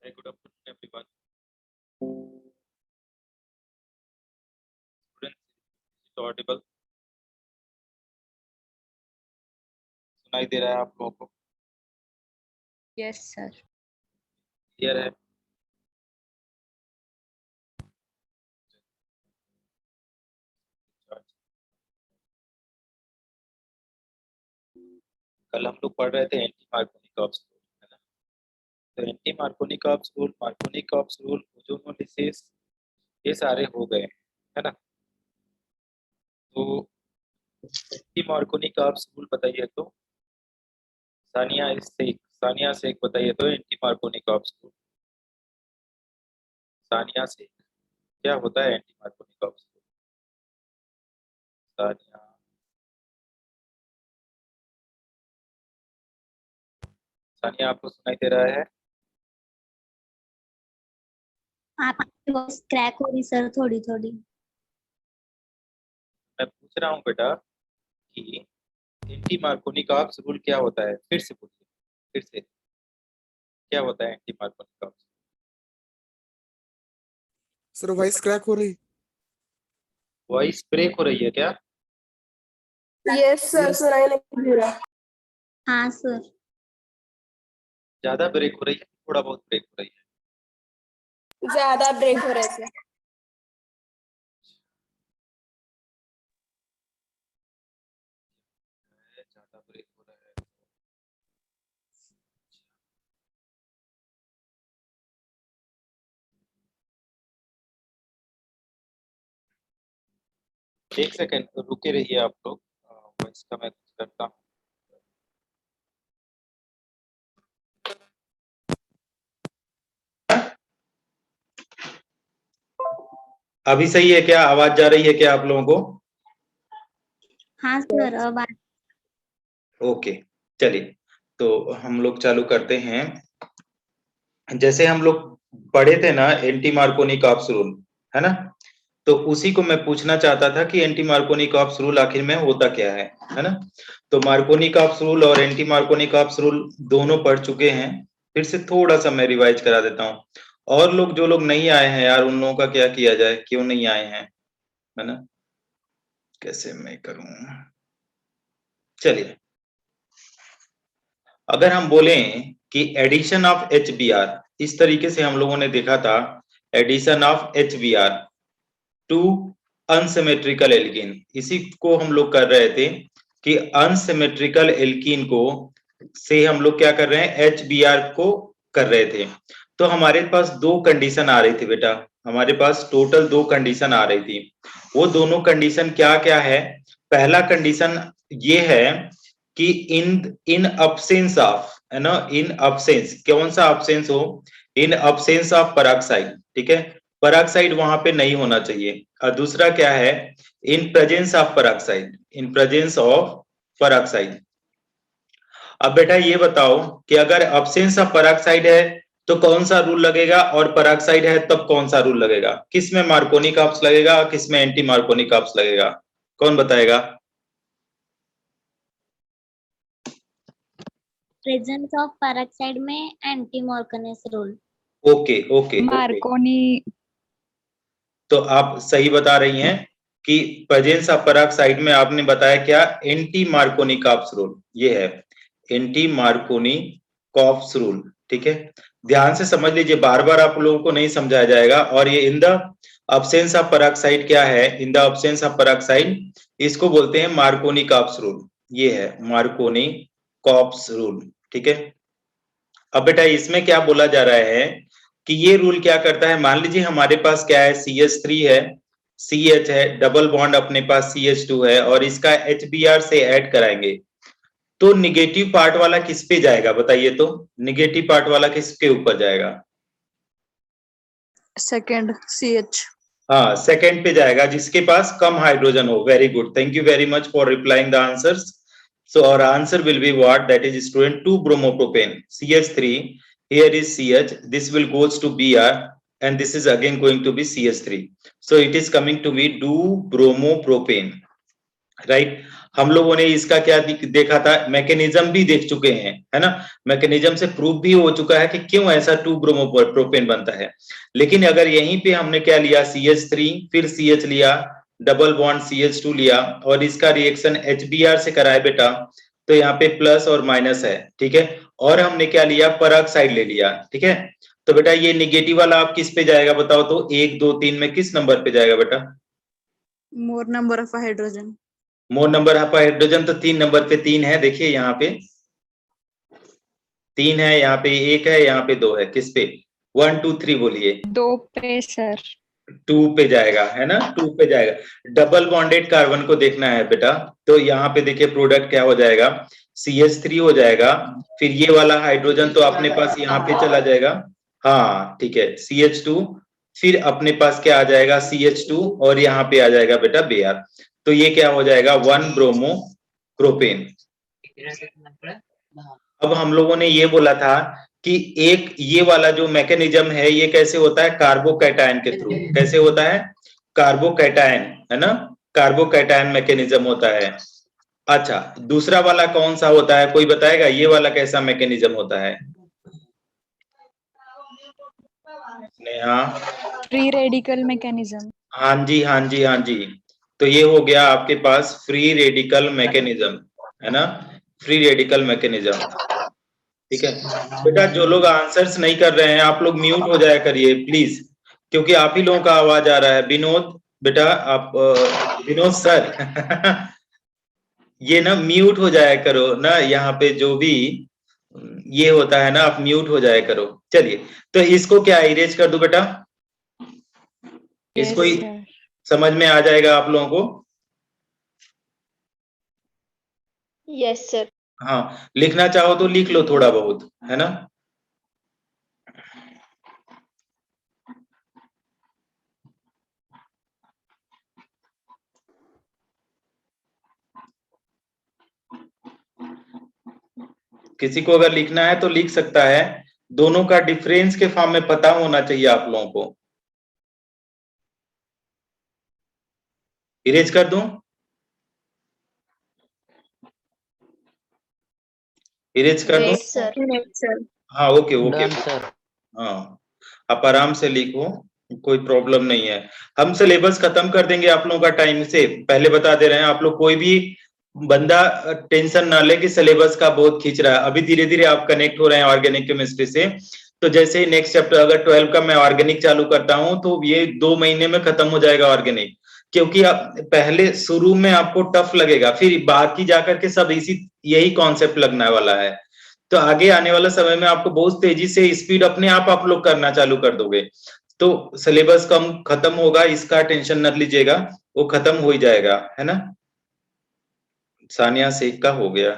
Hi, good afternoon, everyone. Students, is it audible? सुनाई दे रहा है आप लोगों को? Yes sir. क्लियर है? कल हम लोग पढ़ रहे थे एंटी मार्कोनिकॉप्स रूल, है ना? तो anti Markovnikov's rule, Markovnikov's rule, ozonolysis, ये सारे हो गए, है ना? तो एंटी मार्कोनिकॉप्स रूल बताइए तो। सानिया शेख बताइए तो anti Markovnikov's rule. Sania Shaikh, क्या होता है anti Markovnikov's rule? Sania Sania आपको सुनाई दे रहा है? आपकी वॉइस क्रैक हो रही सर, थोड़ी थोड़ी। मैं पूछ रहा हूँ बेटा कि एंटी मार्कोनिकॉप्स रूल क्या होता है? फिर से पूछिए, फिर से, क्या होता है एंटी मार्कोनिकॉप्स? सर वॉइस क्रैक हो रही। वॉइस ब्रेक हो रही है क्या? यस सर, सुनाई नहीं दे रहा। हाँ सर। ज्यादा ब्रेक हो रही है, थोड़ा बहुत ब्रेक हो रही है? ज्यादा ब्रेक हो रहे थे। ज्यादा ब्रेक हो रहा है। एक सेकंड रुके रहिए आप लोग, वॉइस का मैं कुछ करता हूँ। अभी सही है क्या? आवाज जा रही है क्या आप लोगों को? हाँ सर, अब ओके, चलिए तो हम लोग चालू करते हैं। जैसे हम लोग पढ़े थे ना एंटी मार्कोनिकॉप्स रूल, है ना? तो उसी को मैं पूछना चाहता था कि एंटी मार्कोनिकॉप्स रूल आखिर में होता क्या है ना? तो मार्कोनिकॉप्स रूल और एंटी मार्कोनिकॉप्स रूल दोनों पढ़ चुके हैं। फिर से थोड़ा सा मैं रिवाइज करा देता हूँ। और लोग जो लोग नहीं आए हैं यार, उन लोगों का क्या किया जाए, क्यों नहीं आए हैं, है ना? कैसे मैं करूं? चलिए, अगर हम बोलें कि एडिशन ऑफ HBr, इस तरीके से हम लोगों ने देखा था, addition of HBr to unsymmetrical alkene, इसी को हम लोग कर रहे थे कि अनसिमेट्रिकल एल्कीन को से हम लोग क्या कर रहे हैं, HBr को कर रहे थे। तो हमारे पास दो कंडीशन आ रही थी बेटा, हमारे पास टोटल दो कंडीशन आ रही थी। वो दोनों कंडीशन क्या क्या है? पहला कंडीशन ये है कि इन अब्सेंस ऑफ, है ना, इन अब्सेंस, कौन सा अब्सेंस हो? इन अब्सेंस ऑफ पेरोक्साइड, ठीक है, पेरोक्साइड वहां पे नहीं होना चाहिए। और दूसरा क्या है? In presence of peroxide, in presence of peroxide. अब बेटा ये बताओ कि अगर अब्सेंस ऑफ पेरोक्साइड है तो कौन सा रूल लगेगा, और पेरोक्साइड है तब कौन सा रूल लगेगा? किस में मार्कोनिकॉप्स लगेगा, किस में एंटी मार्कोनिकॉप्स लगेगा? कौन बताएगा? प्रेजेंस ऑफ पेरोक्साइड में anti Markovnikov's rule. Okay okay, Markovnikov. तो आप सही बता रही हैं कि प्रेजेंस ऑफ पेरोक्साइड में आपने बताया क्या? एंटी मार्कोनिकॉप्स रूल, ये है एंटी मार्कोनिकॉप्स रूल, ठीक है? ध्यान से समझ लीजिए, बार बार आप लोगों को नहीं समझाया जाएगा। और ये in the absence of peroxide क्या है? In the absence of peroxide, इसको बोलते हैं मार्कोनिकॉप्स रूल, ये है मार्कोनिकॉप्स रूल, ठीक है? अब बेटा इसमें क्या बोला जा रहा है कि ये रूल क्या करता है, मान लीजिए हमारे पास क्या है, CH3 है, CH है, डबल बॉन्ड अपने पास CH2 है, और इसका HBr से ऐड कराएंगे तो निगेटिव पार्ट वाला किस पे जाएगा बताइए तो? निगेटिव पार्ट वाला किसके ऊपर जाएगा? Second CH। हाँ, सेकंड पे जाएगा, जिसके पास कम हाइड्रोजन हो। Very good, thank you very much for replying the answers. So our answer will be what? That is student 2-bromopropane, CH3. Here is CH. This will goes to Br, and this is again going to be CH3. So it is coming to be 2-bromopropane, right? हम लोगों ने इसका क्या देखा था, mechanism भी देख चुके हैं, है ना। मैकेनिज्म से प्रूव भी हो चुका है कि क्यों ऐसा 2 ब्रोमो प्रोपेन बनता है। लेकिन अगर यहीं पे हमने क्या लिया, CH3 फिर CH लिया, डबल बॉन्ड CH2 लिया और इसका रिएक्शन HBr से कराए बेटा, तो यहाँ पे प्लस और माइनस है, ठीक है। और हमने क्या लिया, पेरोक्साइड ले लिया, ठीक है। तो बेटा ये निगेटिव वाला आप किस पे जाएगा बताओ तो, 1 2 3 में किस नंबर पे जाएगा बेटा? More number of hydrogen. More number of hydrogen, तो 3 नंबर पे 3 है, देखिए यहाँ पे 3 है, यहाँ पे 1 है, यहाँ पे 2 है, किस पे? 1 2 3 बोलिए। 2 पे सर। 2 पे जाएगा, है ना, 2 पे जाएगा। डबल बॉन्डेड कार्बन को देखना है बेटा, तो यहाँ पे देखिए प्रोडक्ट क्या हो जाएगा, CH3 हो जाएगा। फिर ये वाला हाइड्रोजन तो अपने पास यहाँ पे चला जाएगा, हाँ ठीक है, CH2। फिर अपने पास क्या आ जाएगा, CH2, और यहाँ पे आ जाएगा बेटा Br। तो ये क्या हो जाएगा, 1 ब्रोमो प्रोपेन। अब हम लोगों ने ये बोला था कि एक ये वाला जो मैकेनिज्म है ये कैसे होता है, कार्बोकैटायन के थ्रू। कैसे होता है, कार्बोकैटायन, है ना, कार्बोकैटायन मैकेनिज्म होता है। अच्छा, दूसरा वाला कौन सा होता है, कोई बताएगा ये वाला कैसा मैकेनिज्म होता है? नेहा? Free radical mechanism. हाँ जी, हाँ जी, हाँ जी। तो ये हो गया आपके पास फ्री रेडिकल मैकेनिज्म, है ना, फ्री रेडिकल मैकेनिज्म, ठीक है। बेटा जो लोग आंसर्स नहीं कर रहे हैं आप लोग म्यूट हो जाया करिए प्लीज, क्योंकि आप ही लोगों का आवाज आ रहा है। विनोद बेटा, आप विनोद सर ये ना म्यूट हो जाया करो ना, यहाँ पे जो भी ये होता है ना, आप म्यूट हो जाया करो। चलिए, तो इसको क्या इरेज कर दूं बेटा? Yes इसको ही sir. समझ में आ जाएगा आप लोगों को? Yes, sir. हाँ, लिखना चाहो तो लिख लो थोड़ा बहुत, है ना। किसी को अगर लिखना है तो लिख सकता है, दोनों का डिफरेंस के फॉर्म में पता होना चाहिए आप लोगों को। इरेज कर दूं? इरेज कर दूं? Yes, sir. Yes, sir. हाँ, ओके ओके। Done sir. हाँ, आप आराम से लिखो, कोई प्रॉब्लम नहीं है। हम सिलेबस खत्म कर देंगे आप लोगों का टाइम से, पहले बता दे रहे हैं। आप लोग कोई भी बंदा टेंशन ना ले कि सिलेबस का बहुत खींच रहा है, अभी धीरे धीरे आप कनेक्ट हो रहे हैं ऑर्गेनिक केमिस्ट्री से। तो जैसे ही नेक्स्ट चैप्टर अगर 12 का मैं ऑर्गेनिक चालू करता हूं तो ये 2 महीने में खत्म हो जाएगा ऑर्गेनिक, क्योंकि आप पहले शुरू में आपको टफ लगेगा, फिर बाकी जाकर के सब इसी यही कॉन्सेप्ट लगने वाला है। तो आगे आने वाला समय में आपको बहुत तेजी से स्पीड अपने आप लोग करना चालू कर दोगे। तो सिलेबस कम खत्म होगा, इसका टेंशन न लीजिएगा, वो खत्म हो ही जाएगा, है ना। सानिया शेख का हो गया।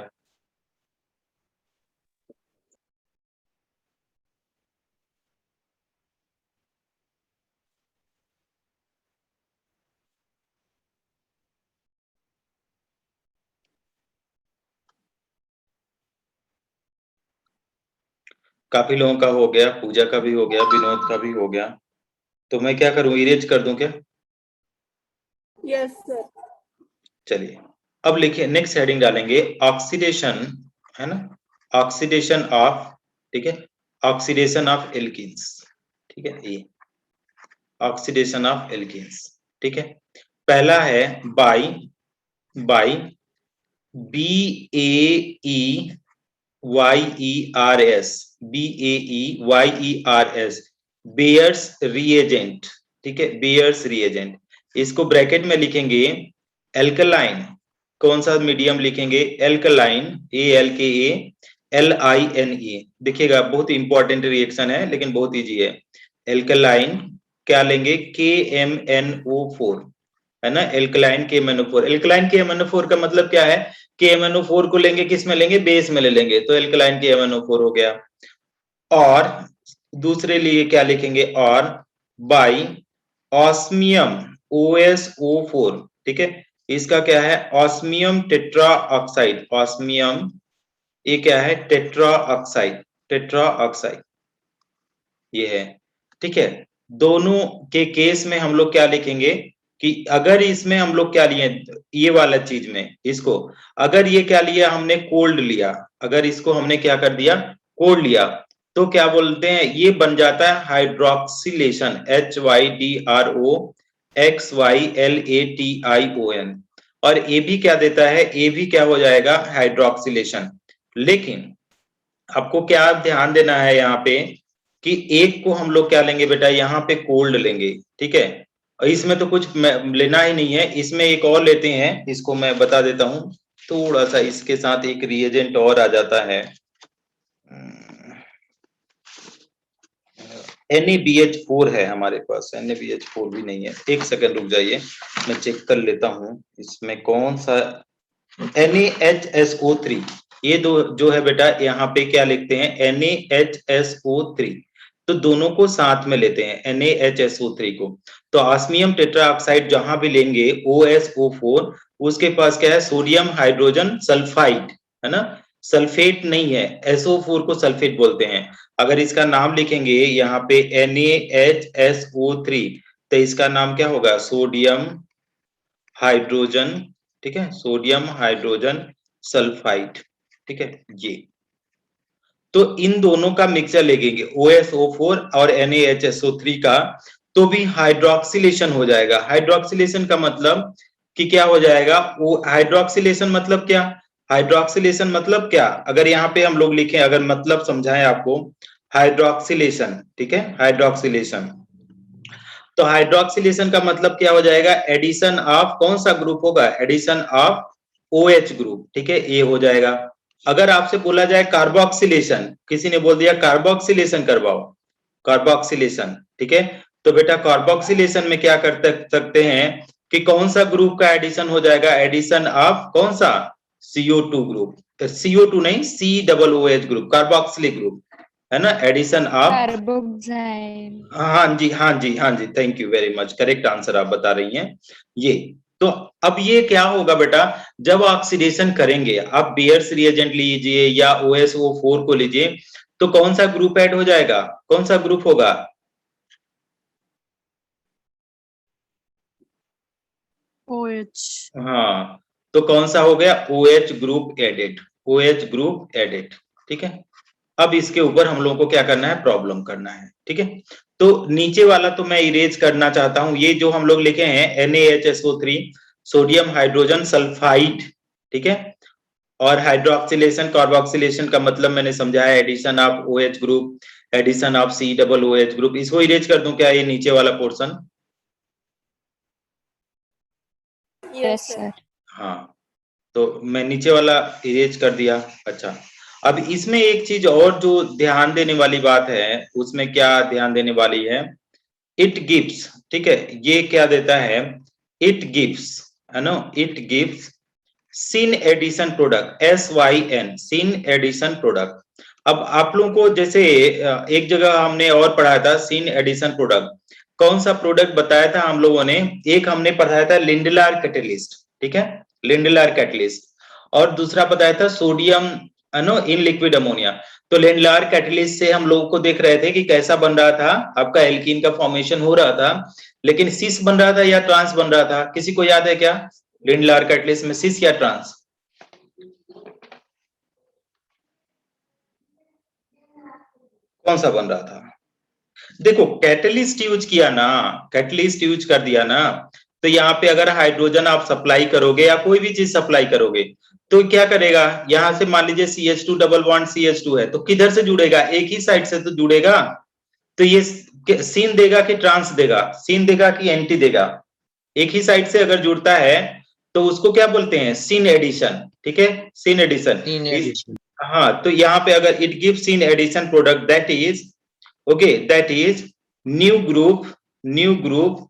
काफी लोगों का हो गया, पूजा का भी हो गया, विनोद का भी हो गया। तो मैं क्या करूं, इरेज कर दूं क्या? Yes, sir. चलिए, अब लिखिए, नेक्स्ट हेडिंग डालेंगे ऑक्सीडेशन, है ना, ऑक्सीडेशन ऑफ, ठीक है, ऑक्सीडेशन ऑफ एल्कीन्स, ठीक है, ये ऑक्सीडेशन ऑफ एल्कीन्स, ठीक है। पहला है by BAEYERS, BAEYERS, bears reagent, ठीक है, बेयर्स रिएजेंट। इसको ब्रैकेट में लिखेंगे एल्कलाइन, कौन सा मीडियम लिखेंगे, एल्कलाइन, ALKALINE। देखिएगा बहुत इंपॉर्टेंट रिएक्शन है लेकिन बहुत इजी है। एल्कलाइन क्या लेंगे, KMNO4, है ना, एल्कलाइन KMNO4। एल्कलाइन KMNO4 का मतलब क्या है, KMNO4 को लेंगे किस में लेंगे, बेस में ले लेंगे, तो एल्कलाइन KMNO4 हो गया। और दूसरे लिए क्या लिखेंगे, और बाई ऑस्मियम OSO4, ठीक है। इसका क्या है, ऑस्मियम टेट्रा ऑक्साइड, ऑस्मियम, ये क्या है, टेट्रा ऑक्साइड, टेट्रा ऑक्साइड ये है, ठीक है। दोनों के केस में हम लोग क्या लिखेंगे, कि अगर इसमें हम लोग क्या लिए, ये वाला चीज में इसको, अगर ये क्या लिया हमने, कोल्ड लिया, अगर इसको हमने क्या कर दिया, कोल्ड लिया, तो क्या बोलते हैं, ये बन जाता है हाइड्रोक्सिलेशन, HYDROXYLATION, और ए भी क्या देता है, ए भी क्या हो जाएगा, हाइड्रोक्सिलेशन। लेकिन आपको क्या ध्यान देना है यहाँ पे कि एक को हम लोग क्या लेंगे बेटा, यहाँ पे कोल्ड लेंगे, ठीक है, और इसमें तो कुछ लेना ही नहीं है, इसमें एक और लेते हैं, इसको मैं बता देता हूं, थोड़ा सा इसके साथ एक रिएजेंट और आ जाता है, NaBH4 है हमारे पास, NaBH4 भी नहीं है, एक सेकंड रुक जाइए, मैं चेक कर लेता हूं इसमें कौन सा, NaHSO3, ये दो जो है बेटा, यहाँ पे क्या लिखते हैं, NaHSO3, तो दोनों को साथ में लेते हैं NaHSO3 को, तो ऑस्मियम टेट्राऑक्साइड जहां भी लेंगे OSO4, उसके पास क्या है, सोडियम हाइड्रोजन सल्फाइड, है ना, सल्फेट नहीं है, SO4 को सल्फेट बोलते हैं। अगर इसका नाम लिखेंगे यहाँ पे NaHSO3, तो इसका नाम क्या होगा, सोडियम हाइड्रोजन, ठीक है, सोडियम हाइड्रोजन सल्फाइड, ठीक है, ये तो इन दोनों का मिक्सचर लेंगे OSO4 और NaHSO3 का, तो भी हाइड्रोक्सिलेशन हो जाएगा। हाइड्रोक्सिलेशन का मतलब कि क्या हो जाएगा, वो हाइड्रोक्सिलेशन मतलब क्या, हाइड्रोक्सिलेशन मतलब क्या, अगर यहाँ पे हम लोग लिखें, अगर मतलब समझाएं आपको, हाइड्रोक्सिलेशन, ठीक है, हाइड्रोक्सिलेशन, तो हाइड्रोक्सिलेशन का मतलब क्या हो जाएगा, एडिशन ऑफ कौन सा ग्रुप होगा, एडिशन ऑफ OH ग्रुप, ठीक है, ये हो जाएगा। अगर आपसे बोला जाए कार्बोक्सिलेशन, किसी ने बोल दिया कार्बोक्सिलेशन करवाओ, कार्बोक्सिलेशन, ठीक है, तो बेटा कार्बोक्सिलेशन में क्या कर सकते हैं कि कौन सा ग्रुप का एडिशन हो जाएगा, एडिशन ऑफ कौन सा, CO2 ग्रुप, CO2 नहीं, COOH ग्रुप, कार्बोक्सिलिक ग्रुप, है ना, एडिशन ऑफ कार्बोक्साइल। हाँ जी, हाँ जी, हाँ जी, thank you very much, correct answer आप बता रही हैं ये। तो अब ये क्या होगा बेटा, जब ऑक्सीडेशन करेंगे, आप बियर्स रिएजेंट लीजिए या OSO4 को लीजिए, तो कौन सा ग्रुप ऐड हो जाएगा, कौन सा ग्रुप होगा, OH। हाँ, तो कौन सा हो गया, OH group added, OH group added, ठीक है। अब इसके ऊपर हम लोगों को क्या करना है, प्रॉब्लम करना है, ठीक है। तो नीचे वाला तो मैं इरेज करना चाहता हूं, ये जो हम लोग लिखे हैं NaHSO3 सोडियम हाइड्रोजन सल्फाइड, ठीक है, और हाइड्रोक्सिलेशन कार्बोक्सिलेशन का मतलब मैंने समझाया, addition of OH group, addition of COOH group, इसको इरेज कर दूं क्या, ये नीचे वाला पोर्शन, यस सर। हाँ, तो मैं नीचे वाला इरेज कर दिया। अच्छा, अब इसमें एक चीज और जो ध्यान देने वाली बात है, उसमें क्या ध्यान देने वाली है, इट गिव्स, ठीक है, ये क्या देता है, इट गिव्स, है ना, it gives syn addition product, SYN, syn addition product. अब आप लोगों को जैसे एक जगह हमने और पढ़ाया था सिन एडिशन प्रोडक्ट, कौन सा प्रोडक्ट बताया था हम लोगों ने, एक हमने पढ़ाया था लिंडलार कैटलिस्ट, ठीक है, लिंडलार कैटलिस्ट, और दूसरा बताया था सोडियम इन लिक्विड अमोनिया। तो लिंडलार कैटलिस्ट से हम लोगों को देख रहे थे कि कैसा बन रहा था, आपका एल्कीन का फॉर्मेशन हो रहा था, लेकिन सिस बन रहा था या ट्रांस बन रहा था, किसी को याद है क्या, लिंडलार कैटलिस्ट में सिस या ट्रांस, कौन सा बन रहा था, देखो कैटलिस्ट यूज किया ना, कैटलिस्ट यूज कर दिया ना, तो यहाँ पे अगर हाइड्रोजन आप सप्लाई करोगे या कोई भी चीज सप्लाई करोगे, तो क्या करेगा, यहां से मान लीजिए CH2 डबल बॉन्ड CH2 है, तो किधर से जुड़ेगा, एक ही साइड से तो जुड़ेगा, तो ये सीन देगा कि ट्रांस देगा, सीन देगा कि एंटी देगा, एक ही साइड से अगर जुड़ता है तो उसको क्या बोलते हैं, सीन एडिशन, ठीक है, सीन एडिशन। हाँ, तो यहाँ पे अगर it give syn addition product, that is okay, that is new group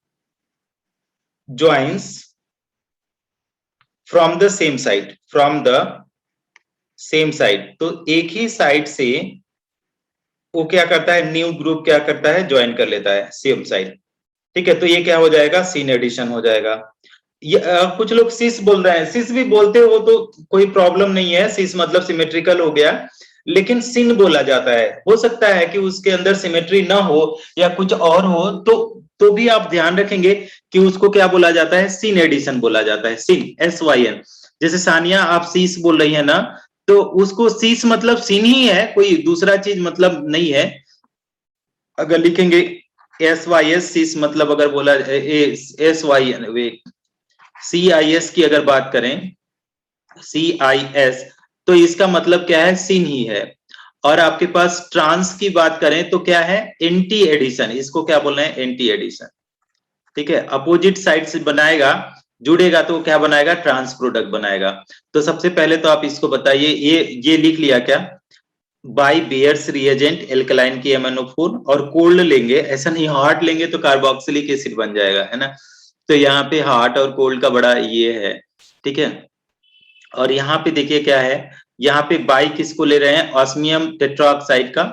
joins from the same side, from the same side, तो एक ही साइड से वो क्या करता है, न्यू ग्रुप क्या करता है, ज्वाइन कर लेता है सेम साइड, ठीक है, तो ये क्या हो जाएगा, सीन एडिशन हो जाएगा। कुछ लोग सिस बोल रहे हैं, सिस भी बोलते हो तो कोई प्रॉब्लम नहीं है, सिस मतलब सिमेट्रिकल हो गया, लेकिन सिन बोला जाता है। हो सकता है कि उसके अंदर सिमेट्री ना हो या कुछ और हो, तो भी आप ध्यान रखेंगे कि उसको क्या बोला जाता है, सिन एडिशन बोला जाता है, सिन SYN। जैसे सानिया आप सीस बोल रही है ना, तो उसको सीस मतलब सिन ही है, कोई दूसरा चीज मतलब नहीं है। अगर लिखेंगे SYS सीस मतलब अगर बोला SYN, वे CIS की अगर बात करें, CIS, तो इसका मतलब क्या है, सिन ही है। और आपके पास ट्रांस की बात करें तो क्या है, एंटी एडिशन, इसको क्या बोल रहे हैं, एंटी एडिशन। ठीक है, अपोजिट साइड से बनाएगा, जुड़ेगा तो क्या बनाएगा, ट्रांस प्रोडक्ट बनाएगा। तो सबसे पहले तो आप इसको बताइए, ये लिख लिया क्या, बाई बेयर्स रिएजेंट एल्कलाइन की MnO4, और कोल्ड लेंगे, ऐसा नहीं हॉट लेंगे तो कार्बोक्सिलिक एसिड बन जाएगा, है ना। तो यहाँ पे हॉट और कोल्ड का बड़ा ये है, ठीक है। और यहाँ पे देखिए क्या है, यहाँ पे बाई किसको ले रहे हैं, ऑस्मियम टेट्राऑक्साइड का,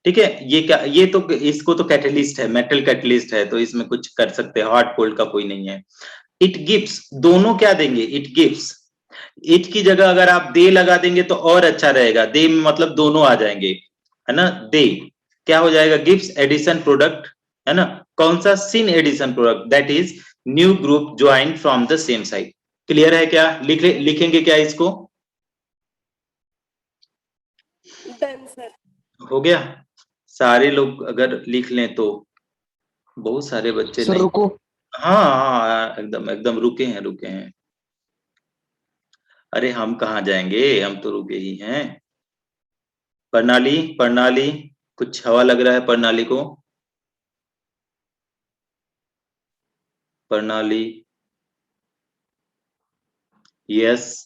ठीक है। ये क्या, ये तो इसको तो कैटलिस्ट है, मेटल कैटलिस्ट है, तो इसमें कुछ कर सकते हैं, हॉट कोल्ड का कोई नहीं है। इट गिव्स, दोनों क्या देंगे, इट गिव्स, इट की जगह अगर आप दे लगा देंगे तो और अच्छा रहेगा, दे मतलब दोनों आ जाएंगे, है ना। दे क्या हो जाएगा, गिव्स एडिशन प्रोडक्ट, है ना। कौन सा, syn addition product, that is new group join from the same side. Clear है क्या, लिखेंगे क्या इसको, डन सर। हो गया। सारे लोग अगर लिख लें तो, बहुत सारे बच्चे सर नहीं। रुको। हाँ हाँ, एकदम एकदम रुके हैं, रुके हैं। अरे हम कहाँ जाएंगे, हम तो रुके ही हैं। प्रणाली, प्रणाली, कुछ हवा लग रहा है प्रणाली को, प्रणाली, यस।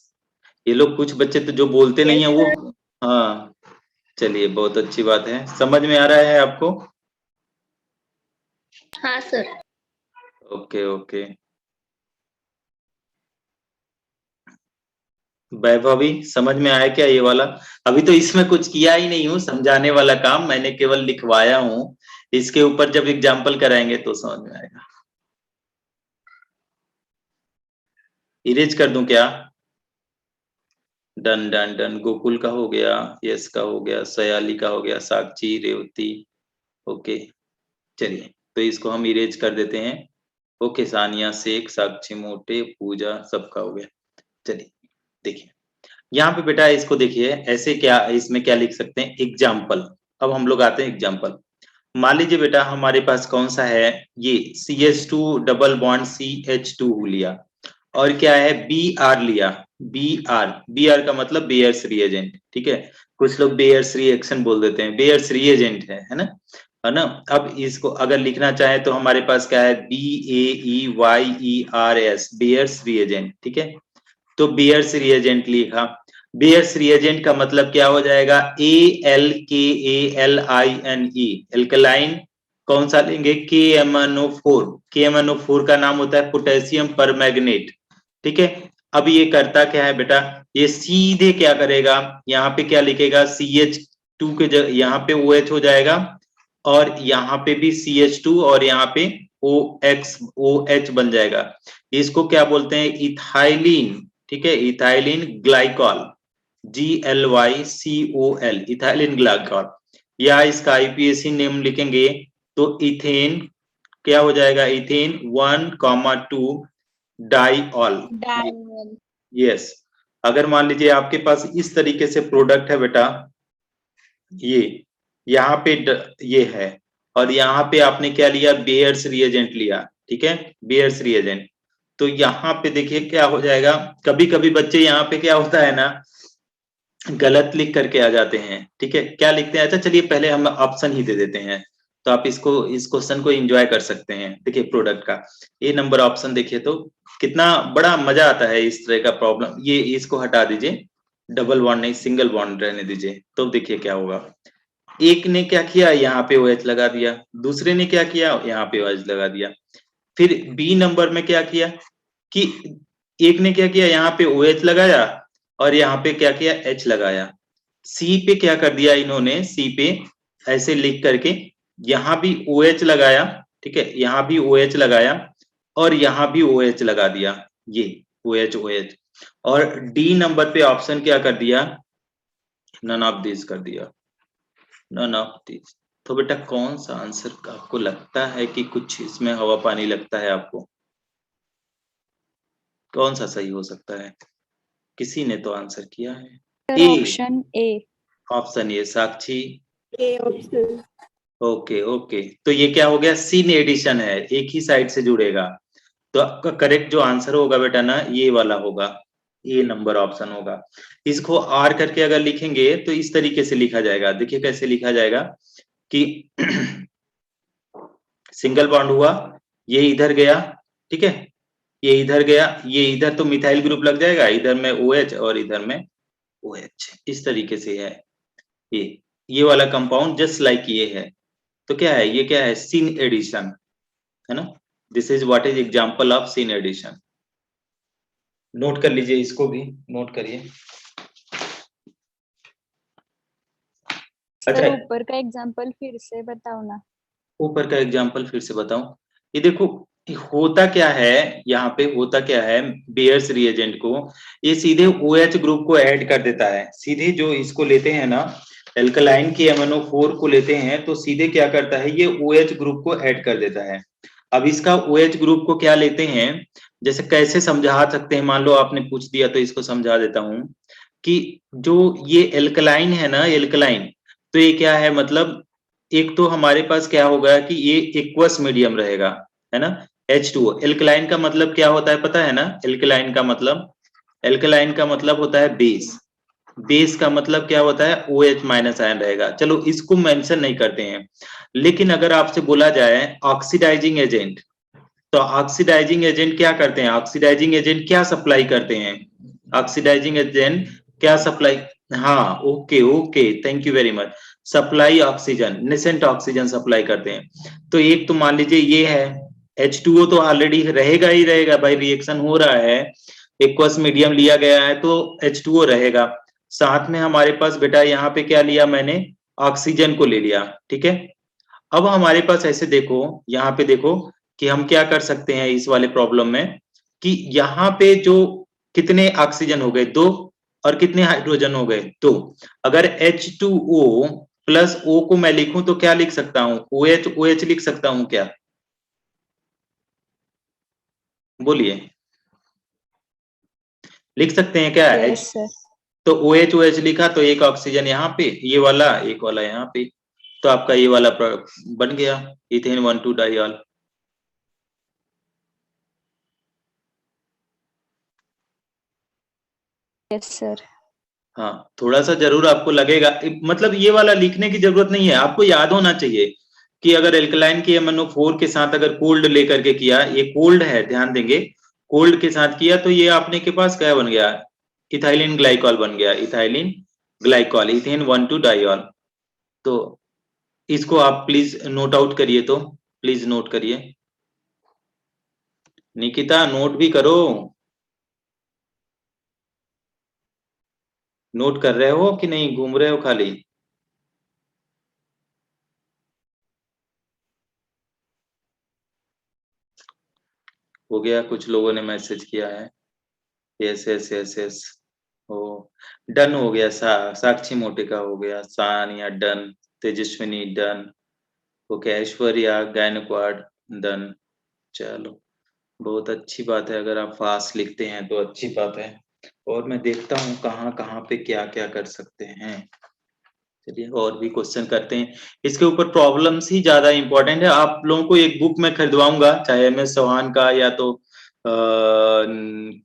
ये लोग कुछ बच्चे तो जो बोलते नहीं है वो, हाँ चलिए बहुत अच्छी बात है, समझ में आ रहा है आपको। हाँ सर। Okay okay. वैभवी समझ में आया क्या ये वाला, अभी तो इसमें कुछ किया ही नहीं हूँ, समझाने वाला काम मैंने केवल लिखवाया हूँ, इसके ऊपर जब एग्जाम्पल कराएंगे तो समझ में आएगा। इरेज कर दूं क्या, डन डन डन, गोकुल का हो गया, यश का हो गया, सयाली का हो गया, साक्षी, रेवती, ओके। चलिए तो इसको हम इरेज कर देते हैं। ओके, सानिया शेख, साक्षी मोटे, पूजा, सबका हो गया। चलिए देखिए यहाँ पे बेटा, इसको देखिए ऐसे, क्या इसमें क्या लिख सकते हैं, एग्जाम्पल। अब हम लोग आते हैं एग्जाम्पल। मान लीजिए बेटा हमारे पास कौन सा है, ये CH2 डबल बॉन्ड CH2 लिया, और क्या है, Br लिया, Br का मतलब बेयर्स रिएजेंट, ठीक है। कुछ लोग बेयर्स रिएक्शन बोल देते हैं, बेयर्स रिएजेंट है ना, है ना। अब इसको अगर लिखना चाहे तो हमारे पास क्या है, BAEYERS, बेयर्स रिएजेंट, ठीक है। तो बेयर्स रिएजेंट लिखा, बेयर्स रिएजेंट का मतलब क्या हो जाएगा, ALKALINE, एल्कलाइन। कौन सा लेंगे, KMnO4, KMnO4 का नाम होता है पोटेशियम परमैंगनेट, ठीक है। अब ये करता क्या है बेटा, ये सीधे क्या करेगा, यहाँ पे क्या लिखेगा, CH2 के जगह यहाँ पे OH हो जाएगा, और यहाँ पे भी CH2, और यहाँ पे OH बन जाएगा। इसको क्या बोलते हैं, इथाइलिन, ठीक है, ethylene glycol, GLYCOL, ethylene glycol. या इसका IPAC नेम लिखेंगे तो इथेन, क्या हो जाएगा, इथेन 1,2 डाइऑल। यस, अगर मान लीजिए आपके पास इस तरीके से प्रोडक्ट है बेटा, ये यहाँ पे ये है, और यहाँ पे आपने क्या लिया, बेयर्स रिएजेंट लिया, ठीक है, बेयर्स रिएजेंट। तो यहाँ पे देखिए क्या हो जाएगा, कभी कभी बच्चे यहाँ पे क्या होता है ना, गलत लिख करके आ जाते हैं, ठीक है, क्या लिखते हैं, अच्छा चलिए पहले हम ऑप्शन ही दे देते हैं, तो आप इसको, इस क्वेश्चन को एंजॉय कर सकते हैं। देखिए प्रोडक्ट का ए नंबर ऑप्शन देखिए, तो कितना बड़ा मजा आता है इस तरह का प्रॉब्लम। ये इसको हटा दीजिए, डबल बॉन्ड नहीं, सिंगल बॉन्ड रहने दीजिए, तो देखिए क्या होगा। एक ने क्या किया, यहाँ पे OH लगा दिया, दूसरे ने क्या किया, यहाँ पे OH लगा दिया। फिर बी नंबर में क्या किया, कि एक ने क्या किया, यहाँ पे OH लगाया, और यहाँ पे क्या किया, H लगाया। सी पे क्या कर दिया इन्होंने, सी पे ऐसे लिख करके यहाँ भी OH लगाया, ठीक है, यहाँ भी OH लगाया, और यहाँ भी OH लगा दिया, ये OH OH। और डी नंबर पे ऑप्शन क्या कर दिया, नन ऑफ दिस कर दिया, नन ऑफ दिस। तो बेटा कौन सा आंसर आपको लगता है कि कुछ इसमें हवा पानी लगता है आपको, कौन सा सही हो सकता है? किसी ने तो आंसर किया है sir A, option A. Option A. Sakshi? A option. Okay okay, तो ये क्या हो गया, सीन एडिशन है, एक ही साइड से जुड़ेगा। तो आपका करेक्ट जो आंसर होगा बेटा ना ये वाला होगा, ए नंबर ऑप्शन होगा। इसको आर करके अगर लिखेंगे तो इस तरीके से लिखा जाएगा, देखिए कैसे लिखा जाएगा कि सिंगल बॉन्ड हुआ, ये इधर गया, ठीक है, ये इधर गया, ये इधर तो मिथाइल ग्रुप लग जाएगा, इधर में OH और इधर में OH, इस तरीके से है ये वाला कंपाउंड जस्ट लाइक ये है। तो क्या है ये, क्या है, सीन एडिशन, है ना। This is what is example of syn addition. Note कर लीजिए, इसको भी नोट करिए। सर अच्छा, ऊपर का एग्जांपल फिर से बताओ ना। ऊपर का एग्जांपल फिर से बताऊं, ये देखो होता क्या है, यहाँ पे होता क्या है, बेयर्स रिएजेंट को ये सीधे OH ग्रुप को ऐड कर देता है, सीधे जो इसको लेते हैं ना, एल्कलाइन के MnO4 को लेते हैं तो सीधे क्या करता है ये OH ग्रुप को ऐड कर देता है। अब इसका OH ग्रुप को क्या लेते हैं, जैसे कैसे समझा सकते हैं, मान लो आपने पूछ दिया तो इसको समझा देता हूं कि जो ये एल्कलाइन है ना, एल्कलाइन, तो ये क्या है, मतलब एक तो हमारे पास क्या होगा कि ये एक्वस मीडियम रहेगा, है ना। H2O, एल्कलाइन का मतलब क्या होता है पता है ना, एल्कलाइन का मतलब, एल्कलाइन का मतलब होता है बेस, बेस का मतलब क्या होता है OH माइनस आयन रहेगा। चलो इसको मेंशन नहीं करते हैं, लेकिन अगर आपसे बोला जाए ऑक्सीडाइजिंग एजेंट, तो ऑक्सीडाइजिंग एजेंट क्या करते हैं, ऑक्सीडाइजिंग एजेंट क्या सप्लाई करते हैं, ऑक्सीडाइजिंग एजेंट क्या सप्लाई, हाँ okay okay thank you very much, supply oxygen, nascent oxygen supply करते हैं। तो एक तो मान लीजिए ये है, H2O तो ऑलरेडी रहेगा ही रहेगा भाई, रिएक्शन हो रहा है, एक्वस मीडियम लिया गया है तो H2O रहेगा। साथ में हमारे पास बेटा यहाँ पे क्या लिया मैंने, ऑक्सीजन को ले लिया, ठीक है। अब हमारे पास ऐसे देखो, यहाँ पे देखो कि हम क्या कर सकते हैं इस वाले प्रॉब्लम में, कि यहाँ पे जो कितने ऑक्सीजन हो गए, 2, और कितने हाइड्रोजन हो गए, 2। अगर H2O प्लस O को मैं लिखूं तो क्या लिख सकता हूं, OH OH लिख सकता हूं क्या, बोलिए, लिख सकते हैं क्या यस सर। तो OH OH लिखा तो एक ऑक्सीजन यहाँ पे, ये वाला एक वाला यहाँ पे, तो आपका ये वाला बन गया इथेन 1,2 डाइऑल। Yes sir. हाँ थोड़ा सा जरूर आपको लगेगा, मतलब ये वाला लिखने की जरूरत नहीं है, आपको याद होना चाहिए कि अगर एल्कलाइन की MnO4 के साथ अगर कोल्ड लेकर के किया, ये कोल्ड है ध्यान देंगे, कोल्ड के साथ किया तो ये आपने के पास क्या बन गया, इथाइलिन ग्लाइकॉल बन गया, इथाइलिन ग्लाइकॉल, इथेन 1,2 डाइऑल। तो इसको आप प्लीज नोट आउट करिए, तो प्लीज नोट करिए, निकिता नोट भी करो, नोट कर रहे हो कि नहीं, घूम रहे हो खाली। हो गया, कुछ लोगों ने मैसेज किया है, yes yes yes yes, oh done हो गया, साक्षी मोटिका हो गया, Sania done, Tejaswini done, okay, Aishwarya Gaikwad done. चलो बहुत अच्छी बात है, अगर आप फास्ट लिखते हैं तो अच्छी बात है। और मैं देखता हूँ कहाँ कहाँ पे क्या क्या कर सकते हैं, चलिए और भी क्वेश्चन करते हैं। इसके ऊपर प्रॉब्लम्स ही ज्यादा इंपॉर्टेंट है, आप लोगों को एक बुक मैं खरीदवाऊंगा, चाहे MS चौहान का या तो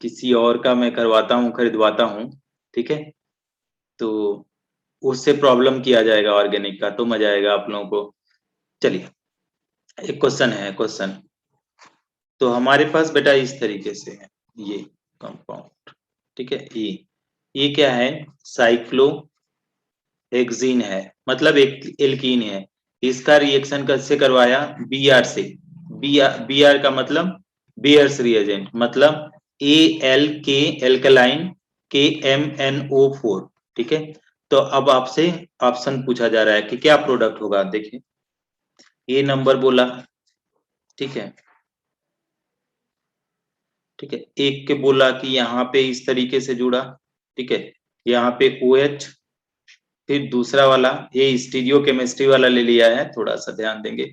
किसी और का मैं करवाता हूँ, खरीदवाता हूँ, ठीक है। तो उससे प्रॉब्लम किया जाएगा ऑर्गेनिक का, तो मजा आएगा आप लोगों को। चलिए एक क्वेश्चन है, क्वेश्चन तो हमारे पास बेटा इस तरीके से है, ये कंपाउंड, ठीक है, ये क्या है, साइक्लो हेक्सीन है, मतलब एक एल्कीन है, इसका रिएक्शन कैसे करवाया, Br से, Br का मतलब बेयर्स रिएजेंट, मतलब ALK एल्कलाइन KMnO4, ठीक है। तो अब आपसे ऑप्शन पूछा जा रहा है कि क्या प्रोडक्ट होगा, देखिए ये नंबर बोला, ठीक है, ठीक है, एक के बोला कि यहाँ पे इस तरीके से जुड़ा, ठीक है, यहाँ पे OH फिर दूसरा वाला ये स्टीरियो केमिस्ट्री वाला ले लिया है, थोड़ा सा ध्यान देंगे,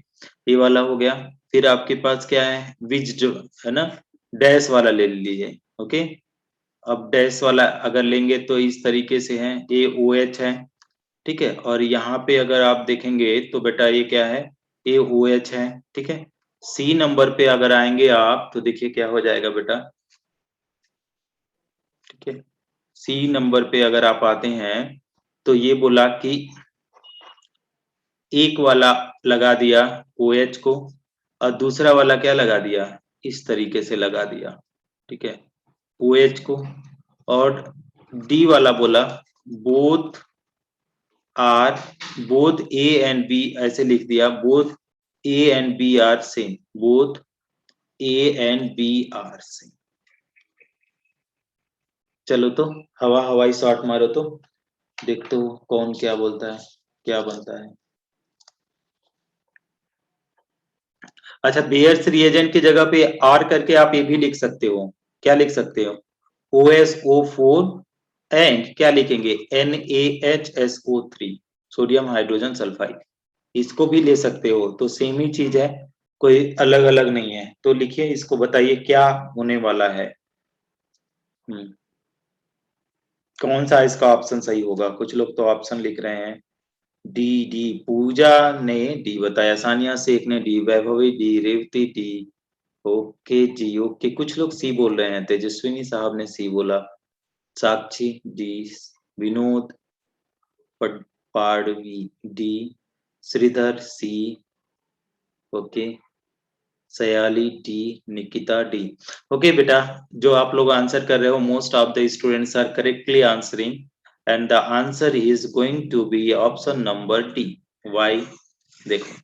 ये वाला हो गया। फिर आपके पास क्या है, विच जो है ना, डैश वाला ले लीजिए। ओके, अब डैश वाला अगर लेंगे तो इस तरीके से है, AOH है, ठीक है। और यहाँ पे अगर आप देखेंगे तो बेटा ये क्या है, AOH है, ठीक है। सी नंबर पे अगर आएंगे आप तो देखिए क्या हो जाएगा बेटा, ठीक है। सी नंबर पे अगर आप आते हैं तो ये बोला कि एक वाला लगा दिया OH को और दूसरा वाला क्या लगा दिया, इस तरीके से लगा दिया, ठीक है, OH को। और डी वाला बोला both are, both A and B ऐसे लिख दिया, both A and B are same, both A and B are same. चलो तो हवाई शॉट मारो तो देखते हो कौन क्या बोलता है, क्या बनता है। अच्छा, बेयर्स रिएजेंट की जगह पे आर करके आप ये भी लिख सकते हो, क्या लिख सकते हो, OSO4 एंड क्या लिखेंगे, NaHSO3, सोडियम हाइड्रोजन सल्फाइड, इसको भी ले सकते हो। तो सेम ही चीज है, कोई अलग अलग नहीं है। तो लिखिए इसको, बताइए क्या होने वाला है। कौन सा इसका ऑप्शन सही होगा, कुछ लोग तो ऑप्शन लिख रहे हैं डी, पूजा ने डी बताया, सानिया शेख ने D, Vaibhavi D, Revathi D. Okay जी ओके, कुछ लोग सी बोल रहे हैं, तेजस्विनी साहब ने सी बोला, Sakshi D, Vinod Padvi D, Shridhar C, okay, Sayali D, Nikita D. Okay बेटा, जो आप लोग आंसर कर रहे हो, most of the students are correctly answering and the answer is going to be option number D. Why, देखो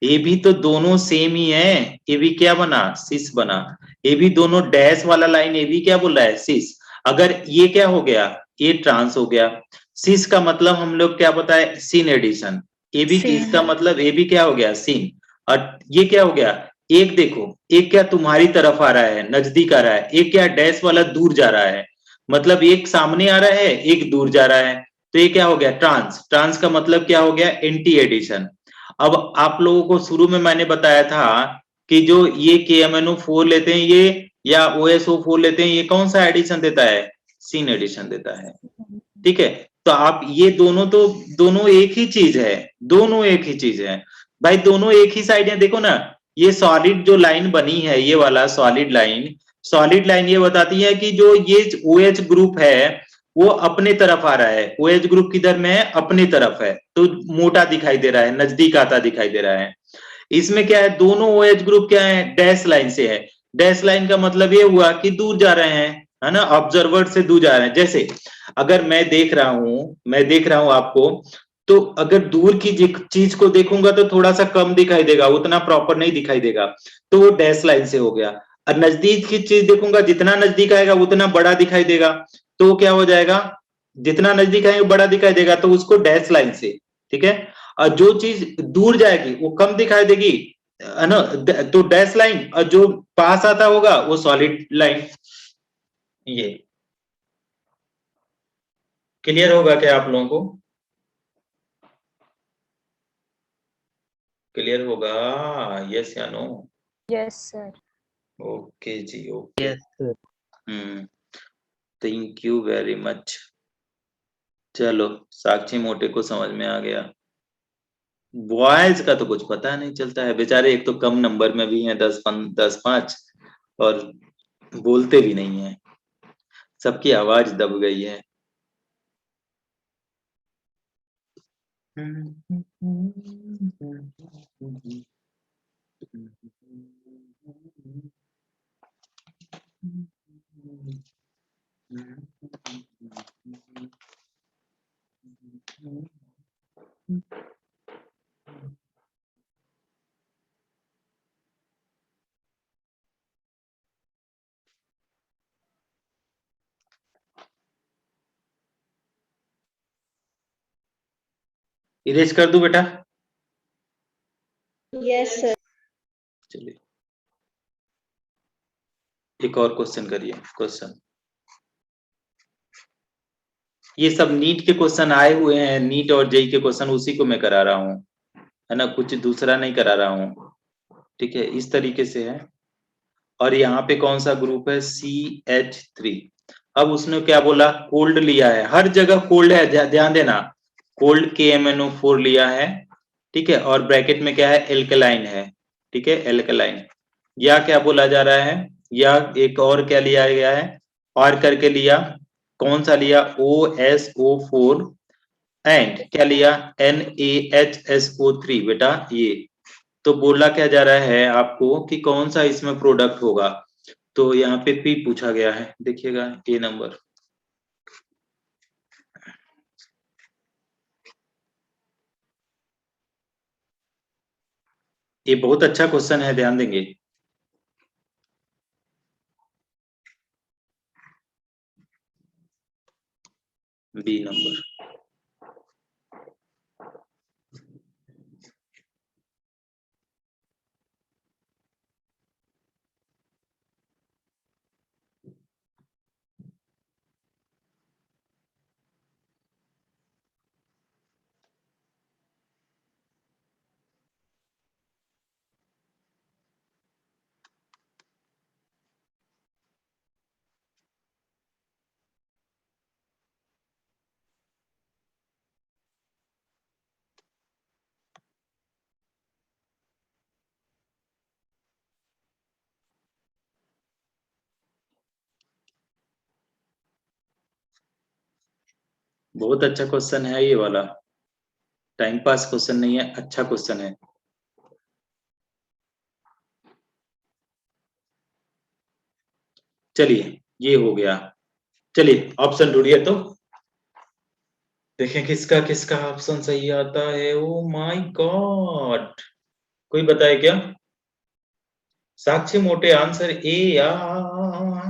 ये भी तो दोनों सेम ही है, ये भी क्या बना, सिस बना, ये भी दोनों डैश वाला लाइन, ये भी क्या बोल रहा है, सिस। अगर ये क्या हो गया, ये ट्रांस हो गया, सिस का मतलब हम लोग क्या बताए, सीन एडिशन, ये भी Sin. इसका मतलब ये भी क्या हो गया, सीन। और ये क्या हो गया, एक देखो, एक क्या तुम्हारी तरफ आ रहा है, नजदीक आ रहा है, एक क्या डैश वाला दूर जा रहा है, मतलब एक सामने आ रहा है, एक दूर जा रहा है। तो ये क्या हो गया, ट्रांस, ट्रांस का मतलब क्या हो गया, एंटी एडिशन। अब आप लोगों को शुरू में मैंने बताया था कि जो ये KMNO4 लेते हैं ये, या OSO4 लेते हैं, ये कौन सा एडिशन देता है, सीन एडिशन देता है, ठीक है। तो आप ये दोनों तो, दोनों एक ही चीज है, दोनों एक ही चीज है भाई, दोनों एक ही साइड है। देखो ना, ये सॉलिड जो लाइन बनी है, ये वाला सॉलिड लाइन, सॉलिड लाइन ये बताती है कि जो ये OH ग्रुप है वो अपने तरफ आ रहा है, OH ग्रुप किधर में है, अपनी तरफ है, तो मोटा दिखाई दे रहा है, नजदीक आता दिखाई दे रहा है। इसमें क्या है, दोनों OH ग्रुप क्या है, डैश लाइन से है, डैश लाइन का मतलब ये हुआ कि दूर जा रहे हैं, है ना, ऑब्जर्वर से दूर जा रहे हैं। जैसे अगर मैं देख रहा हूं आपको, तो अगर दूर की चीज को देखूंगा तो थोड़ा सा कम दिखाई देगा, उतना प्रॉपर नहीं दिखाई देगा, तो वो डैश लाइन से हो गया। और नजदीक की चीज देखूंगा, जितना नजदीक आएगा उतना बड़ा दिखाई देगा, तो वो क्या हो जाएगा, जितना नजदीक आएगा बड़ा दिखाई देगा, तो उसको डैश लाइन से, ठीक है। और जो चीज दूर जाएगी वो कम दिखाई देगी, है ना, तो डैश लाइन, और जो पास आता होगा वो सॉलिड लाइन। ये क्लियर होगा क्या आप लोगों को, क्लियर होगा, यस या नो। Yes, sir. ओके जी okay, thank you very much. चलो, साक्षी मोटे को समझ में आ गया, बॉयज का तो कुछ पता नहीं चलता है बेचारे, एक तो कम नंबर में भी हैं, 10-5, और बोलते भी नहीं है, सबकी आवाज दब गई है। इरेज कर दूं बेटा, Yes, sir. चलिए एक और क्वेश्चन करिए, क्वेश्चन ये सब नीट के क्वेश्चन आए हुए हैं, नीट और जेई के क्वेश्चन, उसी को मैं करा रहा हूँ, है ना, कुछ दूसरा नहीं करा रहा हूँ। ठीक है, इस तरीके से है। और यहाँ पे कौन सा ग्रुप है, CH3। अब उसने क्या बोला, कोल्ड लिया है, हर जगह कोल्ड है, ध्यान देना, कोल्ड KMnO4 लिया है। ठीक है, और ब्रैकेट में क्या है, एल्कलाइन है। ठीक है, एल्कलाइन। या क्या बोला जा रहा है, या एक और क्या लिया गया है, और करके लिया, कौन सा लिया, OSO4 एंड क्या लिया, NaHSO3। बेटा ये तो बोला क्या जा रहा है आपको कि कौन सा इसमें प्रोडक्ट होगा, तो यहाँ पे पी पूछा गया है, देखिएगा ए नंबर। ये बहुत अच्छा क्वेश्चन है, ध्यान देंगे। B number. बहुत अच्छा क्वेश्चन है ये वाला, टाइम पास क्वेश्चन नहीं है, अच्छा क्वेश्चन है। चलिए ये हो गया, चलिए ऑप्शन ढूंढिए तो देखें किसका किसका ऑप्शन सही आता है। ओ माय गॉड, कोई बताए क्या, साक्षी मोटे आंसर ए यार,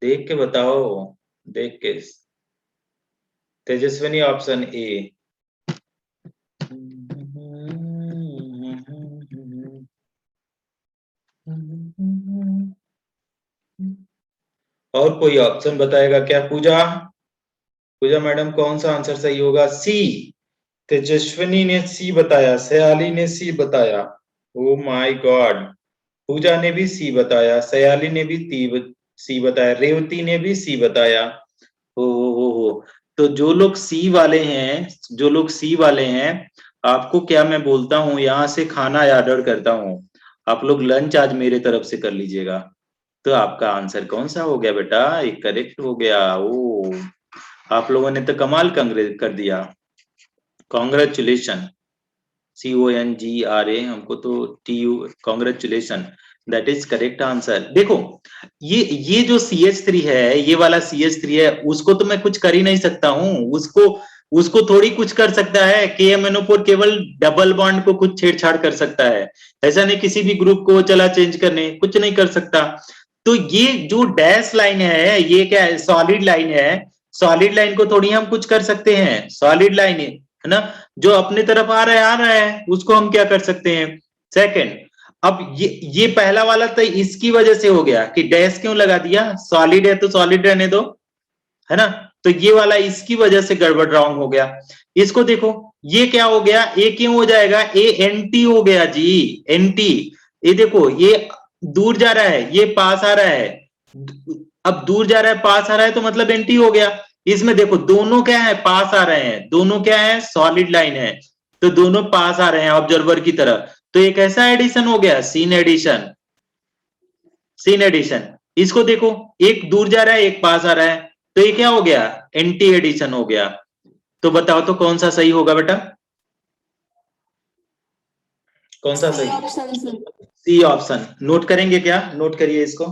देख के बताओ, देख के। Tejaswini option A. और कोई ऑप्शन बताएगा क्या, पूजा, पूजा मैडम कौन सा आंसर सही होगा, सी। तेजस्विनी ने सी बताया, सयाली ने सी बताया, ओ माय गॉड, पूजा ने भी सी बताया, सयाली ने भी सी बताया, रेवती ने भी सी बताया। हो तो जो लोग सी वाले हैं, जो लोग सी वाले हैं, आपको क्या मैं बोलता हूँ, यहाँ से खाना ऑर्डर करता हूँ, आप लोग लंच आज मेरे तरफ से कर लीजिएगा। तो आपका आंसर कौन सा हो गया बेटा, एक करेक्ट हो गया। ओ, आप लोगों ने तो कमाल कर दिया, कॉन्ग्रेचुलेशन। CONGRA, हमको तो TU, congratulation, that is correct answer. देखो ये जो CH3 है, ये वाला CH3 है, उसको तो मैं कुछ कर ही नहीं सकता हूँ, उसको उसको थोड़ी कुछ कर सकता है, KMnO4 केवल डबल बॉन्ड को कुछ छेड़छाड़ कर सकता है, ऐसा नहीं किसी भी ग्रुप को चला चेंज करने, कुछ नहीं कर सकता। तो ये जो डैश लाइन है, ये क्या है, सॉलिड लाइन है, सॉलिड लाइन को थोड़ी हम कुछ कर सकते हैं, सॉलिड लाइन है ना, जो अपने तरफ आ रहा है, उसको हम क्या कर सकते हैं। सेकंड, अब ये पहला वाला तो इसकी वजह से हो गया कि डैश क्यों लगा दिया, सॉलिड है तो सॉलिड रहने दो, है ना, तो ये वाला इसकी वजह से गड़बड़ रॉन्ग हो गया। इसको देखो, ये क्या हो गया, ए क्यों हो जाएगा, ANT हो गया जी, एनटी। ये देखो, ये दूर जा रहा है, ये पास आ रहा है, अब दूर जा रहा है पास आ रहा है तो मतलब एंटी हो गया। इसमें देखो दोनों क्या है, पास आ रहे हैं, दोनों क्या है, सॉलिड लाइन है, तो दोनों पास आ रहे हैं ऑब्जर्वर की तरह, तो एक ऐसा एडिशन हो गया, सीन एडिशन, सीन एडिशन। इसको देखो, एक दूर जा रहा है, एक पास आ रहा है, तो ये क्या हो गया, एंटी एडिशन हो गया। तो बताओ तो कौन सा सही होगा बेटा, कौन सा सही, option sir. C option. Note करेंगे क्या, नोट करिए इसको।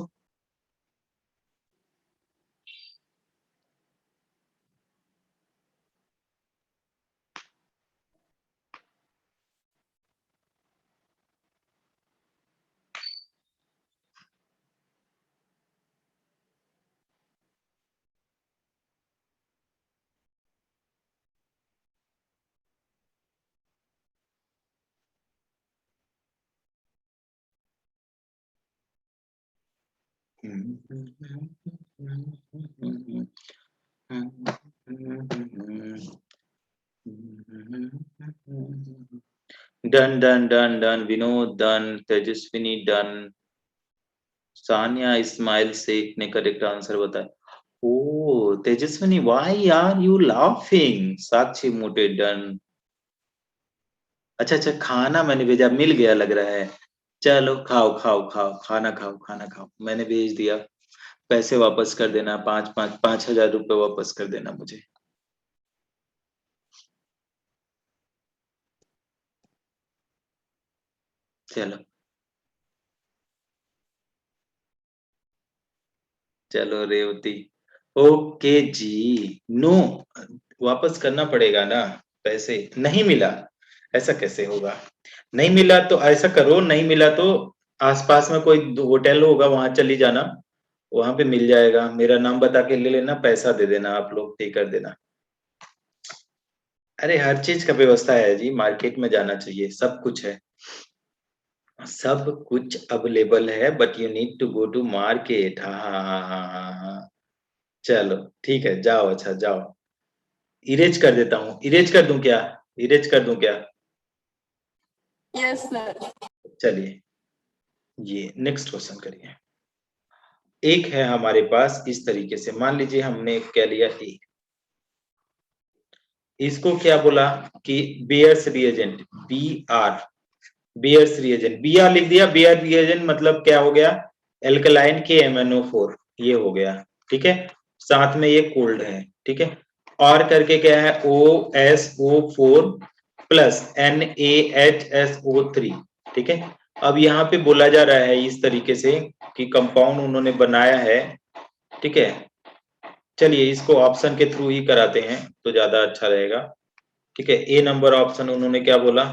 Done done done done, Vinod done, Tejaswini done, Sania Ismail Shaikh ने करेक्ट आंसर बताया। Oh Tejaswini, why are you laughing? Sakshi Mote done. अच्छा अच्छा, खाना मैंने भेजा, मिल गया लग रहा है। चलो खाओ खाओ खाओ, खाना खाओ खाना खाओ, मैंने भेज दिया। पैसे वापस कर देना, 5,000 रुपए वापस कर देना मुझे। चलो चलो रेवती, ओके जी। नो, वापस करना पड़ेगा ना, पैसे नहीं मिला, ऐसा कैसे होगा? नहीं मिला तो ऐसा करो, नहीं मिला तो आसपास में कोई होटल होगा, वहां चली जाना, वहां पे मिल जाएगा। मेरा नाम बता के ले लेना, पैसा दे देना, आप लोग पे कर देना। अरे हर चीज का व्यवस्था है जी, मार्केट में जाना चाहिए, सब कुछ है, सब कुछ अवेलेबल है, but you need to go to market. हाँ हाँ हाँ हाँ हाँ हाँ। चलो ठीक है, जाओ, अच्छा जाओ। इरेज कर देता हूँ, इरेज कर दूं क्या? इरेज कर दूं क्या? Yes, sir. चलिए, ये नेक्स्ट क्वेश्चन करिए। एक है हमारे पास इस तरीके से, मान लीजिए हमने क्या लिया, एक, इसको क्या बोला कि Baeyer's reagent, B R, Baeyer's reagent, B R लिख दिया। बेयर रिएजेंट मतलब क्या हो गया? एल्कलाइन के MnO4, ये हो गया, ठीक है। साथ में ये कोल्ड है, ठीक है। और करके क्या है, OSO4 प्लस NaHSO3, ठीक है। अब यहाँ पे बोला जा रहा है इस तरीके से कि कंपाउंड उन्होंने बनाया है, ठीक है। चलिए इसको ऑप्शन के थ्रू ही कराते हैं तो ज्यादा अच्छा रहेगा, ठीक है। ए नंबर ऑप्शन उन्होंने क्या बोला,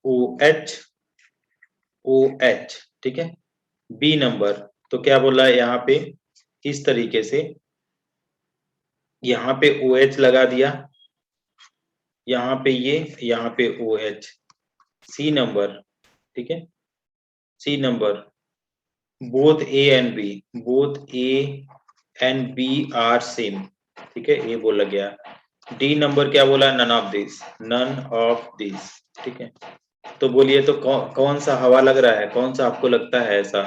OH, OH, ठीक है। बी नंबर तो क्या बोला यहाँ पे, इस तरीके से, यहाँ पे OH लगा दिया, यहाँ पे ये, यहाँ पे OH। सी नंबर, ठीक है, C number, both A and B, both A and B are same, ठीक है, ये बोला गया। डी नंबर क्या बोला, none of this, none of this, ठीक है। तो बोलिए तो कौन सा हवा लग रहा है, कौन सा आपको लगता है ऐसा?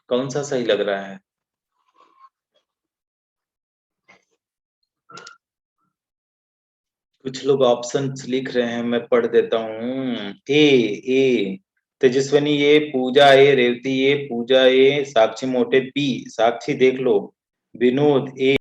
कौन सा सही लग रहा है? कुछ लोग ऑप्शंस लिख रहे हैं, मैं पढ़ देता हूँ। ए तेजस्वनी ए, पूजा ए, रेवती ए, पूजा ए, साक्षी मोटे बी, साक्षी देख लो, विनोद ए,